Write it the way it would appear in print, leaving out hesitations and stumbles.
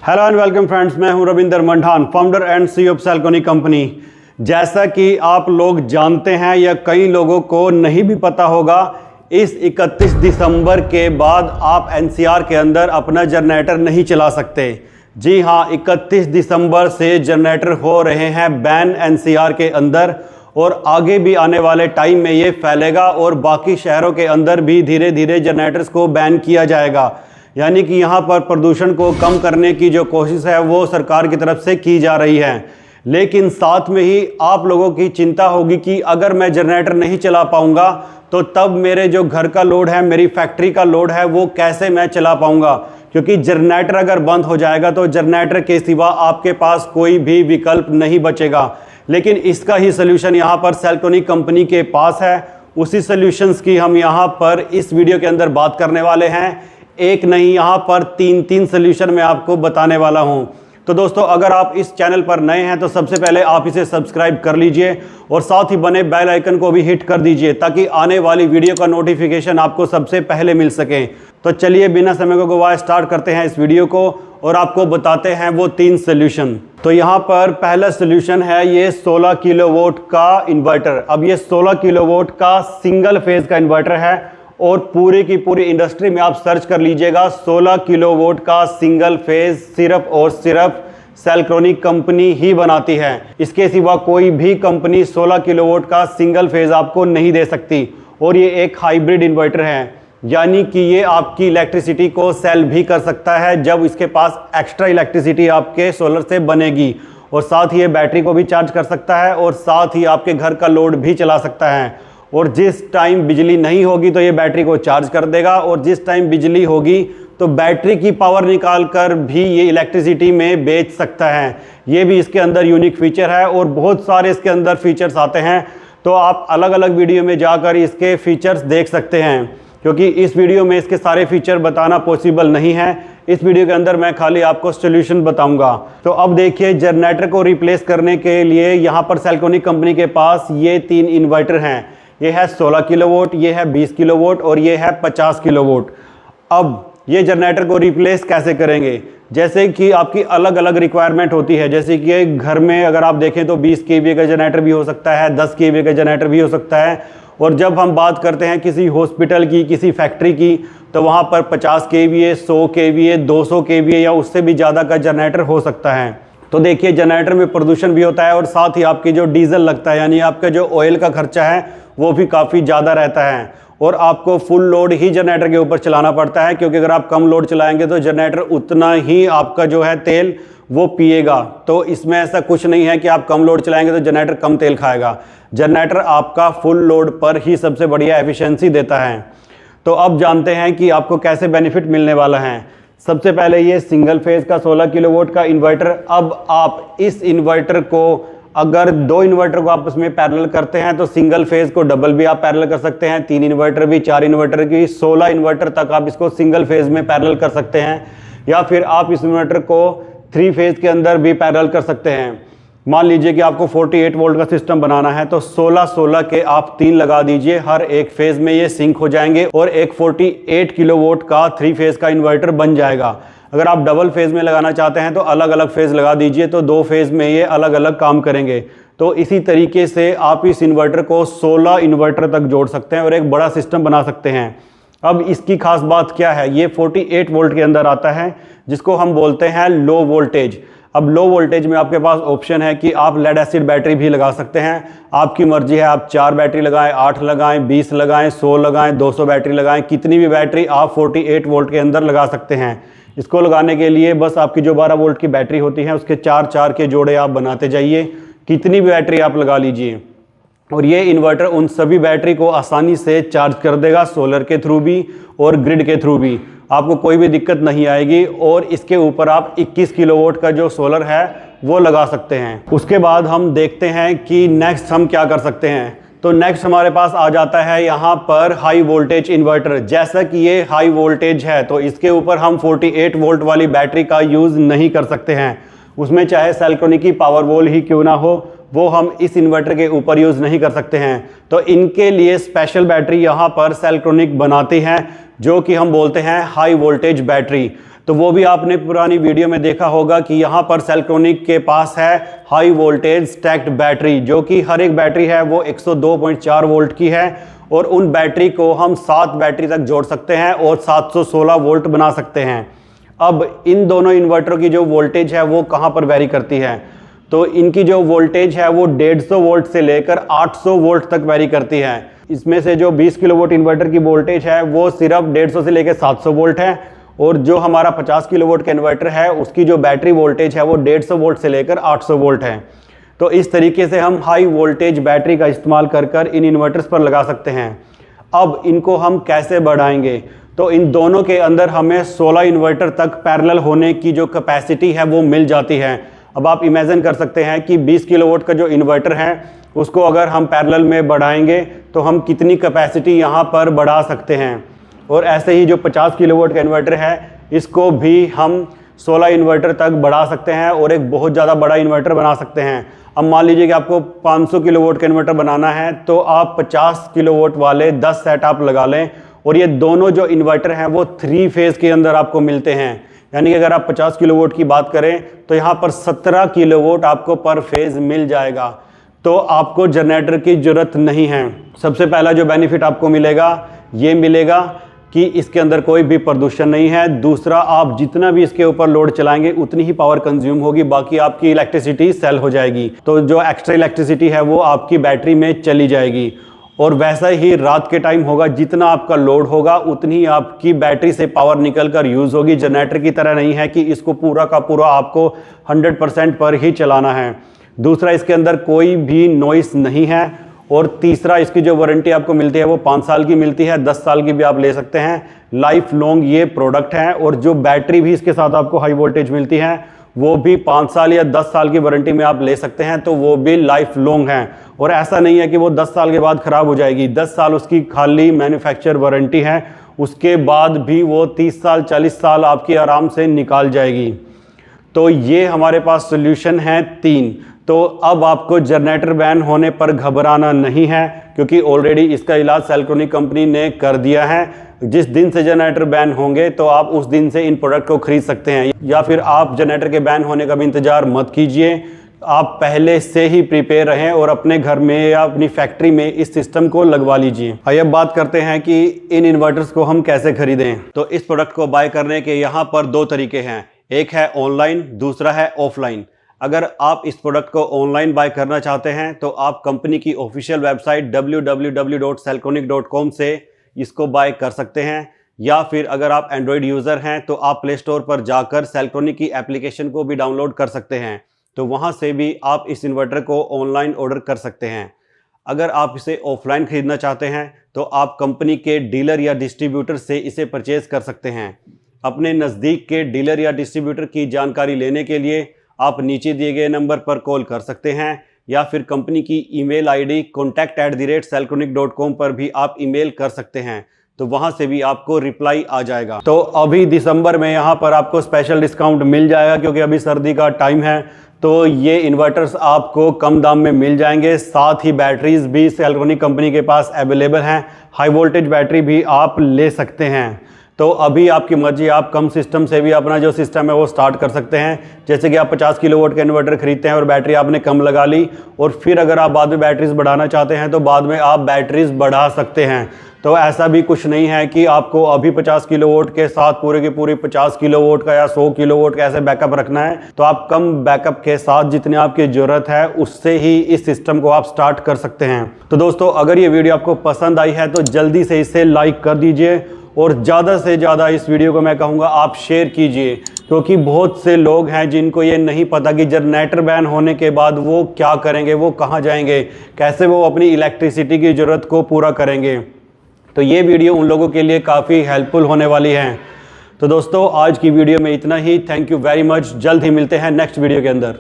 Hello and welcome friends, मैं हूं Ravinder Mandan, founder and CEO of सेल्कोनी कंपनी। जैसा कि आप लोग जानते हैं या कई लोगों को नहीं भी पता होगा, इस 31 दिसंबर के बाद आप एनसीआर के अंदर अपना जनरेटर नहीं चला सकते। जी हाँ, 31 दिसंबर से जनरेटर हो रहे हैं बैन एनसीआर के अंदर और आगे भी आने वाले टाइम में ये फैलेगा और बाकी शहरों के अंदर भी धीरे धीरे जनरेटर्स को बैन किया जाएगा। यानी कि यहाँ पर प्रदूषण को कम करने की जो कोशिश है वो सरकार की तरफ से की जा रही है। लेकिन साथ में ही आप लोगों की चिंता होगी कि अगर मैं जनरेटर नहीं चला पाऊंगा तो तब मेरे जो घर का लोड है, मेरी फैक्ट्री का लोड है, वो कैसे मैं चला पाऊंगा, क्योंकि जनरेटर अगर बंद हो जाएगा तो जनरेटर के सिवा आपके पास कोई भी विकल्प नहीं बचेगा। लेकिन इसका ही सोल्यूशन यहाँ पर सेल्कोनी कंपनी के पास है। उसी सोल्यूशंस की हम यहाँ पर इस वीडियो के अंदर बात करने वाले हैं। एक नहीं, यहाँ पर तीन सोल्यूशन मैं आपको बताने वाला हूँ। तो दोस्तों, अगर आप इस चैनल पर नए हैं तो सबसे पहले आप इसे सब्सक्राइब कर लीजिए और साथ ही बने बेल आइकन को भी हिट कर दीजिए ताकि आने वाली वीडियो का नोटिफिकेशन आपको सबसे पहले मिल सके। तो चलिए बिना समय को गवाए स्टार्ट करते हैं इस वीडियो को और आपको बताते हैं वो 3 सोल्यूशन। तो यहाँ पर पहला सोल्यूशन है ये 16 किलोवाट का इन्वर्टर। अब ये 16 किलोवाट का सिंगल फेज का इन्वर्टर है और पूरी की पूरी इंडस्ट्री में आप सर्च कर लीजिएगा, 16 किलोवाट का सिंगल फेज सिर्फ और सिर्फ सेल्कोनी कंपनी ही बनाती है। इसके सिवा कोई भी कंपनी 16 किलोवाट का सिंगल फेज आपको नहीं दे सकती। और ये एक हाइब्रिड इन्वर्टर है, यानी कि ये आपकी इलेक्ट्रिसिटी को सेल भी कर सकता है जब इसके पास एक्स्ट्रा इलेक्ट्रिसिटी आपके सोलर से बनेगी, और साथ ही ये बैटरी को भी चार्ज कर सकता है और साथ ही आपके घर का लोड भी चला सकता है। और जिस टाइम बिजली नहीं होगी तो ये बैटरी को चार्ज कर देगा और जिस टाइम बिजली होगी तो बैटरी की पावर निकाल कर भी ये इलेक्ट्रिसिटी में बेच सकता है। ये भी इसके अंदर यूनिक फीचर है और बहुत सारे इसके अंदर फीचर्स आते हैं, तो आप अलग अलग वीडियो में जाकर इसके फीचर्स देख सकते हैं, क्योंकि इस वीडियो में इसके सारे फीचर बताना पॉसिबल नहीं है। इस वीडियो के अंदर मैं खाली आपको सोल्यूशन बताऊंगा। तो अब देखिए, जनरेटर को रिप्लेस करने के लिए यहाँ पर सेल्कोनी कंपनी के पास ये 3 इन्वर्टर हैं। ये है 16 किलोवाट, ये है 20 किलोवाट और ये है 50 किलोवाट। अब ये जनरेटर को रिप्लेस कैसे करेंगे? जैसे कि आपकी अलग अलग रिक्वायरमेंट होती है। जैसे कि घर में अगर आप देखें तो 20 केवीए का जनरेटर भी हो सकता है, 10 केवीए का जनरेटर भी हो सकता है। और जब हम बात करते हैं किसी हॉस्पिटल की, किसी फैक्ट्री की, तो वहाँ पर 50 केवीए, 100 केवीए, 200 केवीए या उससे भी ज़्यादा का जनरेटर हो सकता है। तो देखिए, जनरेटर में प्रदूषण भी होता है और साथ ही आपकी जो डीजल लगता है, यानी आपका जो ऑयल का खर्चा है वो भी काफ़ी ज़्यादा रहता है। और आपको फुल लोड ही जनरेटर के ऊपर चलाना पड़ता है, क्योंकि अगर आप कम लोड चलाएंगे तो जनरेटर उतना ही आपका जो है तेल वो पिएगा। तो इसमें ऐसा कुछ नहीं है कि आप कम लोड चलाएंगे तो जनरेटर कम तेल खाएगा। जनरेटर आपका फुल लोड पर ही सबसे बढ़िया एफिशिएंसी देता है। तो अब जानते हैं कि आपको कैसे बेनिफिट मिलने वाला है। सबसे पहले ये सिंगल फेज का 16 किलोवाट का इन्वर्टर। अब आप इस इन्वर्टर को, अगर 2 इन्वर्टर को आपस में पैरेलल करते हैं तो सिंगल फेज को डबल भी आप पैरेलल कर सकते हैं, 3 इन्वर्टर भी, 4 इन्वर्टर की, 16 इन्वर्टर तक आप इसको सिंगल फेज में पैरेलल कर सकते हैं। या फिर आप इस इन्वर्टर को 3 फेज के अंदर भी पैरेलल कर सकते हैं। मान लीजिए कि आपको 48 वोल्ट का सिस्टम बनाना है तो 16-16 के आप 3 लगा दीजिए, हर एक फेज में ये सिंक हो जाएंगे और एक 48 किलोवाट का 3 फेज का इन्वर्टर बन जाएगा। अगर आप डबल फेज में लगाना चाहते हैं तो अलग अलग फेज लगा दीजिए, तो 2 फेज में ये अलग अलग काम करेंगे। तो इसी तरीके से आप इस इन्वर्टर को 16 इन्वर्टर तक जोड़ सकते हैं और एक बड़ा सिस्टम बना सकते हैं। अब इसकी खास बात क्या है? ये 48 वोल्ट के अंदर आता है, जिसको हम बोलते हैं लो वोल्टेज। अब लो वोल्टेज में आपके पास ऑप्शन है कि आप लेड एसिड बैटरी भी लगा सकते हैं। आपकी मर्जी है, आप 4 बैटरी लगाएं, 8 लगाएं, 20 लगाएं, 100 लगाएं, 200 बैटरी लगाएं, कितनी भी बैटरी आप 48 वोल्ट के अंदर लगा सकते हैं। इसको लगाने के लिए बस आपकी जो 12 वोल्ट की बैटरी होती है उसके 4-4 के जोड़े आप बनाते जाइए, कितनी भी बैटरी आप लगा लीजिए। और ये इन्वर्टर उन सभी बैटरी को आसानी से चार्ज कर देगा, सोलर के थ्रू भी और ग्रिड के थ्रू भी। आपको कोई भी दिक्कत नहीं आएगी। और इसके ऊपर आप 21 किलोवाट का जो सोलर है वो लगा सकते हैं। उसके बाद हम देखते हैं कि नेक्स्ट हम क्या कर सकते हैं। तो नेक्स्ट हमारे पास आ जाता है यहाँ पर हाई वोल्टेज इन्वर्टर। जैसा कि ये हाई वोल्टेज है तो इसके ऊपर हम 48 वोल्ट वाली बैटरी का यूज़ नहीं कर सकते हैं। उसमें चाहे सेल्कोनी की पावर वॉल ही क्यों ना हो, वो हम इस इन्वर्टर के ऊपर यूज़ नहीं कर सकते हैं। तो इनके लिए स्पेशल बैटरी यहाँ पर सेल्कोनिक बनाती हैं, जो कि हम बोलते हैं हाई वोल्टेज बैटरी। तो वो भी आपने पुरानी वीडियो में देखा होगा कि यहाँ पर सेल्ट्रॉनिक के पास है हाई वोल्टेज स्टैक्ड बैटरी, जो कि हर एक बैटरी है वो 102.4 वोल्ट की है और उन बैटरी को हम 7 बैटरी तक जोड़ सकते हैं और 716 वोल्ट बना सकते हैं। अब इन दोनों इन्वर्टर की जो वोल्टेज है वो कहाँ पर वेरी करती है, तो इनकी जो वोल्टेज है वो 150 वोल्ट से लेकर 800 वोल्ट तक वेरी करती है। इसमें से जो 20 किलोवाट इन्वर्टर की वोल्टेज है वो सिर्फ 150 से लेकर 700 वोल्ट है और जो हमारा 50 किलोवाट का इन्वर्टर है उसकी जो बैटरी वोल्टेज है वो 150 वोल्ट से लेकर 800 वोल्ट है। तो इस तरीके से हम हाई वोल्टेज बैटरी का इस्तेमाल कर इन इन्वर्टर्स पर लगा सकते हैं। अब इनको हम कैसे बढ़ाएंगे, तो इन दोनों के अंदर हमें 16 इन्वर्टर तक पैरेलल होने की जो कैपेसिटी है वो मिल जाती है। अब आप इमेजिन कर सकते हैं कि 20 किलोवाट का जो इन्वर्टर है उसको अगर हम पैरेलल में बढ़ाएंगे तो हम कितनी कैपेसिटी यहाँ पर बढ़ा सकते हैं। और ऐसे ही जो 50 किलोवाट का इन्वर्टर है इसको भी हम 16 इन्वर्टर तक बढ़ा सकते हैं और एक बहुत ज़्यादा बड़ा इन्वर्टर बना सकते हैं। अब मान लीजिए कि आपको 500 किलोवाट का इन्वर्टर बनाना है तो आप 50 किलोवाट वाले 10 सेट आप लगा लें और ये दोनों जो इन्वर्टर हैं वो 3 फेज़ के अंदर आपको मिलते हैं। यानी कि अगर आप 50 किलोवाट की बात करें तो यहाँ पर 17 किलोवाट आपको पर फेज़ मिल जाएगा, तो आपको जनरेटर की ज़रूरत नहीं है। सबसे पहला जो बेनिफिट आपको मिलेगा ये मिलेगा कि इसके अंदर कोई भी प्रदूषण नहीं है। दूसरा, आप जितना भी इसके ऊपर लोड चलाएंगे उतनी ही पावर कंज्यूम होगी, बाकी आपकी इलेक्ट्रिसिटी सेल हो जाएगी। तो जो एक्स्ट्रा इलेक्ट्रिसिटी है वो आपकी बैटरी में चली जाएगी और वैसा ही रात के टाइम होगा, जितना आपका लोड होगा उतनी आपकी बैटरी से पावर निकल कर यूज़ होगी। जनरेटर की तरह नहीं है कि इसको पूरा का पूरा आपको 100% पर ही चलाना है। दूसरा, इसके अंदर कोई भी नॉइस नहीं है और तीसरा, इसकी जो वारंटी आपको मिलती है वो 5 साल की मिलती है, 10 साल की भी आप ले सकते हैं। लाइफ लॉन्ग ये प्रोडक्ट है और जो बैटरी भी इसके साथ आपको हाई वोल्टेज मिलती है वो भी 5 साल या 10 साल की वारंटी में आप ले सकते हैं, तो वो भी लाइफ लॉन्ग है। और ऐसा नहीं है कि वो 10 साल के बाद ख़राब हो जाएगी, 10 साल उसकी खाली मैन्युफैक्चर वारंटी है, उसके बाद भी वो 30 साल 40 साल आपकी आराम से निकाल जाएगी। तो ये हमारे पास सोल्यूशन है 3। तो अब आपको जनरेटर बैन होने पर घबराना नहीं है क्योंकि ऑलरेडी इसका इलाज सेल्ट्रॉनिक कंपनी ने कर दिया है। जिस दिन से जनरेटर बैन होंगे तो आप उस दिन से इन प्रोडक्ट को खरीद सकते हैं, या फिर आप जनरेटर के बैन होने का भी इंतजार मत कीजिए, आप पहले से ही प्रिपेयर रहें और अपने घर में या अपनी फैक्ट्री में इस सिस्टम को लगवा लीजिए। आइए अब बात करते हैं कि इन इन्वर्टर्स को हम कैसे खरीदें। तो इस प्रोडक्ट को बाय करने के यहाँ पर 2 तरीके हैं, एक है ऑनलाइन, दूसरा है ऑफलाइन। अगर आप इस प्रोडक्ट को ऑनलाइन बाय करना चाहते हैं तो आप कंपनी की ऑफिशियल वेबसाइट www.seltronic.com से इसको बाय कर सकते हैं, या फिर अगर आप एंड्रॉयड यूज़र हैं तो आप प्ले स्टोर पर जाकर सेल्ट्रॉनिक की एप्लीकेशन को भी डाउनलोड कर सकते हैं, तो वहां से भी आप इस इन्वर्टर को ऑनलाइन ऑर्डर कर सकते हैं। अगर आप इसे ऑफलाइन खरीदना चाहते हैं तो आप कंपनी के डीलर या डिस्ट्रीब्यूटर से इसे परचेज कर सकते हैं। अपने नज़दीक के डीलर या डिस्ट्रीब्यूटर की जानकारी लेने के लिए आप नीचे दिए गए नंबर पर कॉल कर सकते हैं, या फिर कंपनी की ईमेल आईडी contact@seltronic.com पर भी आप ईमेल कर सकते हैं, तो वहां से भी आपको रिप्लाई आ जाएगा। तो अभी दिसंबर में यहाँ पर आपको स्पेशल डिस्काउंट मिल जाएगा क्योंकि अभी सर्दी का टाइम है, तो ये इन्वर्टर्स आपको कम दाम में मिल जाएंगे। साथ ही बैटरीज भी सेल्ट्रॉनिक कंपनी के पास अवेलेबल हैं, हाई वोल्टेज बैटरी भी आप ले सकते हैं। तो अभी आपकी मर्जी, आप कम सिस्टम से भी अपना जो सिस्टम है वो स्टार्ट कर सकते हैं। जैसे कि आप 50 किलोवाट का इन्वर्टर खरीदते हैं और बैटरी आपने कम लगा ली, और फिर अगर आप बाद में बैटरीज बढ़ाना चाहते हैं तो बाद में आप बैटरीज बढ़ा सकते हैं। तो ऐसा भी कुछ नहीं है कि आपको अभी 50 किलोवाट के साथ पूरे की पूरी 50 किलोवाट का या 100 किलोवाट का ऐसे बैकअप रखना है, तो आप कम बैकअप के साथ जितनी आपकी ज़रूरत है उससे ही इस सिस्टम को आप स्टार्ट कर सकते हैं। तो दोस्तों, अगर ये वीडियो आपको पसंद आई है तो जल्दी से इसे लाइक कर दीजिए और ज़्यादा से ज़्यादा इस वीडियो को मैं कहूँगा आप शेयर कीजिए, क्योंकि बहुत से लोग हैं जिनको ये नहीं पता कि जनरेटर बैन होने के बाद वो क्या करेंगे, वो कहाँ जाएंगे, कैसे वो अपनी इलेक्ट्रिसिटी की ज़रूरत को पूरा करेंगे। तो ये वीडियो उन लोगों के लिए काफ़ी हेल्पफुल होने वाली है। तो दोस्तों, आज की वीडियो में इतना ही। Thank you very much. जल्द ही मिलते हैं नेक्स्ट वीडियो के अंदर।